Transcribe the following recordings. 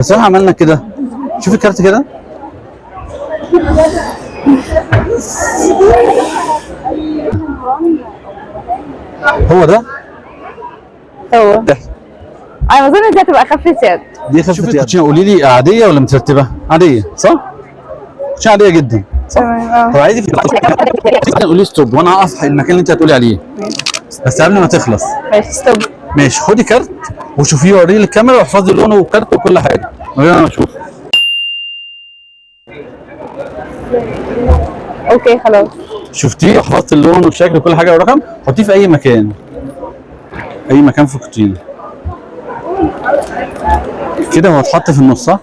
بس احنا عملنا كده. شوف الكارت كده. هو ده. هو انا اظن دي هتبقى خفة يد. دي خفة يد. الكوتشينه قولي لي عاديه ولا مترتبه؟ عاديه صح؟ كوتشينه عاديه جدا صح؟ تمام. طب عايزك قولي ستوب وانا هقف المكان اللي انت هتقولي عليه بس قبل ما تخلص. ماشي ستوب. ماشي خدي كارت وشوفيه وريه للكاميرا واحفظي لونه والكارت وكل حاجه من غير ما اشوف. اوكي خلاص. شفتيه وحفظت اللون والشكل وكل حاجه والرقم. حطيه في اي مكان. اي مكان في الكوتشينه كده هو اتحط في النص صح؟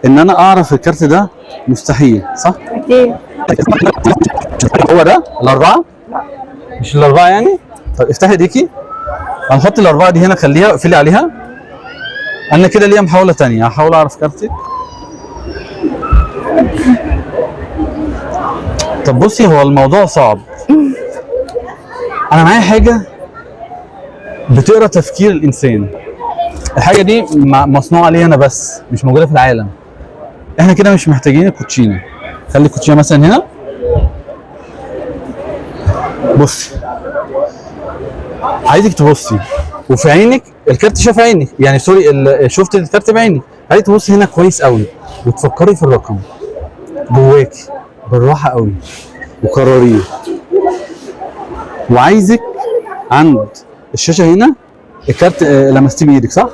ان انا اعرف الكارت ده مستحيل صح؟ اكيد. هو ده الاربعه؟ مش الاربعه يعني؟ طب افتحي ايديكي. هنحط الاربعه دي هنا خليها اقفلي عليها. انا كده ليا محاوله ثانيه هحاول اعرف كارتك. طب بصي هو الموضوع صعب. انا معايا حاجه بتقرا تفكير الانسان. الحاجه دي مصنوعه لي انا بس مش موجوده في العالم. احنا كده مش محتاجين الكوتشينه. خلي الكوتشينه مثلا هنا. بصي عايزك تبصي وفي عينك الكارت شاف عينك يعني سوري شفت الكارت بعينك. عايزك تبصي هنا كويس قوي وتفكري في الرقم جواكي بالراحه قوي وقرريه. وعايزك عند الشاشه هنا الكارت لمستيه بايدك صح؟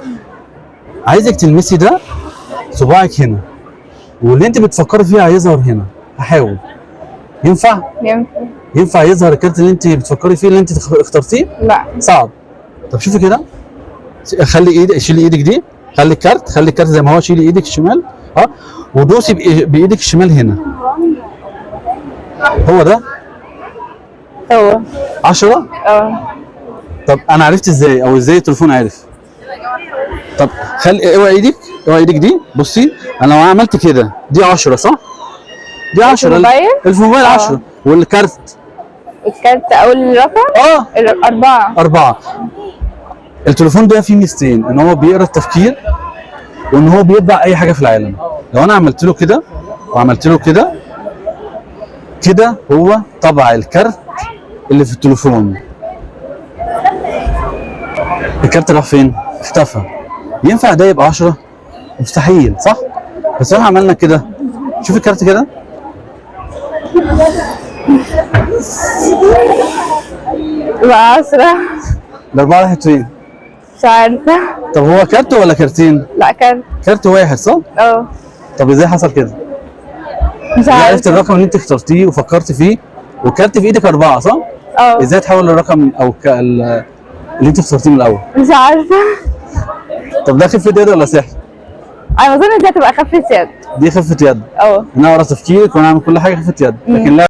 عايزك تلمسي ده صباعك هنا واللي انت بتفكري فيه هيظهر هنا. هحاول. ينفع؟ ينفع يظهر الكارت اللي انت بتفكري فيه اللي انت اخترتيه؟ لا صعب. طب شوفي كده. خلي ايدك شيلي ايدك دي. خلي الكارت زي ما هو. شيلي ايدك الشمال ودوسي بايدك الشمال هنا. هو ده؟ هو 10؟ طب انا عرفت ازاي او ازاي التليفون عرف؟ طب خلي اوعي ايدك دي. بصي انا لو عملت كده دي 10 صح؟ دي 10 الموبايل 10 والكارت اول رقم 4. التليفون ده فيه ميزتين ان هو بيقرا التفكير وان هو بيطبع اي حاجه في العالم. لو انا عملت له كده وعملت له كده كده هو طبع الكارت اللي في التليفون. الكارت راح فين؟ اختفى. ينفع ده يبقى 10؟ مستحيل صح؟ بس احنا عملنا كده. شوف الكارت كده. يبقى 10. الاربعه راحت فين؟ مش عارفة. طب هو كارت ولا كارتين؟ لا كارت واحد صح؟ طب ازاي حصل كده؟ مش عارفة. عرفت الرقم اللي انت اخترتيه وفكرت فيه والكارت في ايدك 4 صح؟ ازاي تحول الرقم او اللي انت اخترتيه من الاول؟ مش عارفة. طب ده خفة يد ولا سحر؟ انا اظن دي هتبقى خفة يد. دي خفة يد. ان انا اقرا تفكيرك وانا اعمل كل حاجة خفة يد لكن لا